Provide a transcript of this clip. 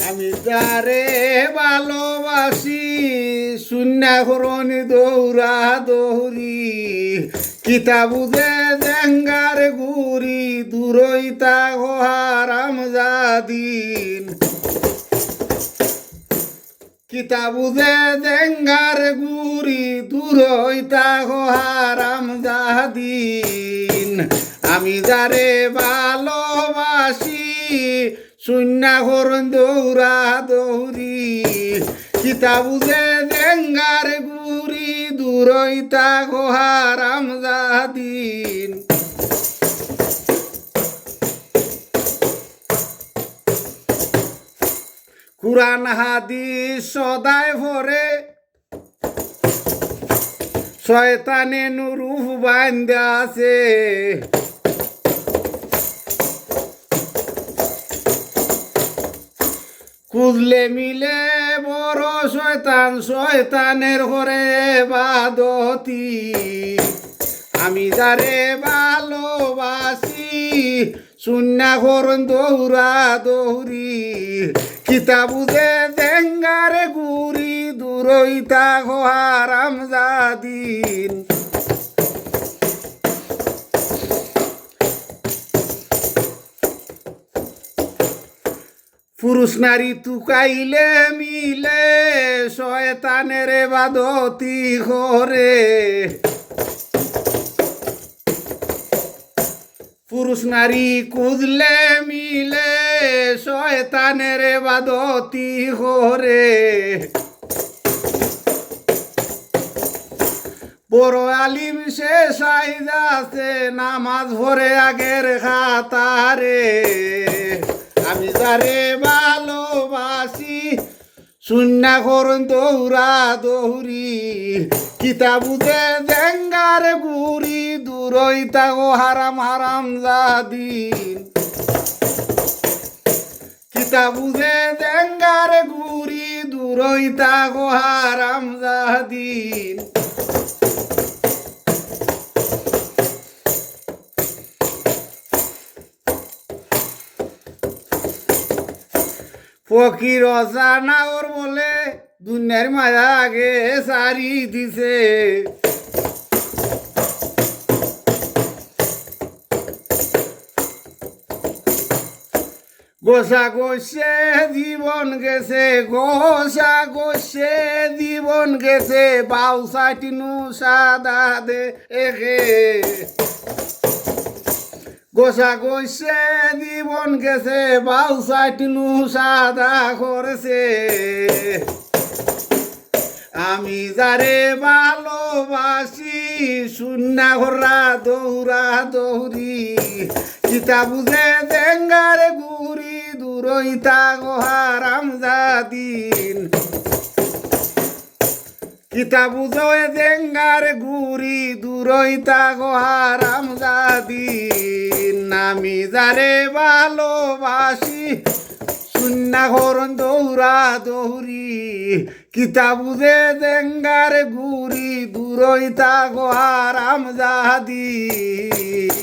আমি যারে ভালোবাসি শূন্যা করনি দৌড়া দৌড়ি কিতা বুঝে জেঙ্গার গুড়ি দূরইতা হারাম জাদিন কিতা বুঝে জেঙ্গার গুড়ি দূরইতা হারাম জাদিন আমি যারে ভালোবাসি শূন্যা করন দৌড়া দৌড়ি কিতা বুঝে জেঙ্গার গুড়ি দূরইতা হারাম জাদিন কুরআন হাদিস সদায় ভরে শয়তানে নুরুফ বান্ধা আছে কুজলে মিলে বড় শয়তান শয়তানের ঘরে বাদতি আমি যারে ভালোবাসি শূন্যা করন দৌড়া দৌড়ি কিতা বুঝে জেঙ্গার গুড়ি দূরইতা হারাম জাদিন পুরুষ নারী তুকাইলে মিলে শয়তানের বাদতি করে পুরুষ নারী কুদলে মিলে শয়তানের বাদতি করে বড় আলিম সে সাইদাছে নামাজ ভরে আগের খাতারে আমি যারে ভালোবাসি শূন্যা করন দৌড়া দৌড়ি কিতা বুঝে জেঙ্গার গুড়ি দূরইতা হারাম হারাম জাদিন কিতা বুঝে জেঙ্গার গুড়ি দূরইতা হারাম জাদিন ফকির অজানাওর বলে দুনিয়ার মায়া আগে সারি দিছে গোসা গোসে জীবন গেছে গোসা গোসে জীবন গেছে বাউসাটিনু সাদা দে একে গোসা গোসে জীবন গেছে বাউসাটিনু সাদা করেছে আমি যারে ভালোবাসি শূন্যা ঘোরা দৌড়া দৌড়ি কিতা বুঝে জেঙ্গার গুড়ি দূরইতা হারাম জাদিন কিতা বুঝে জেঙ্গার গুড়ি দূরইতা হারাম জাদিন আমি যারে ভালোবাসি শূন্যা করন দৌড়া দৌড়ি কিতা বুঝে জেঙ্গার গুড়ি দূরইতা হারাম জাদিন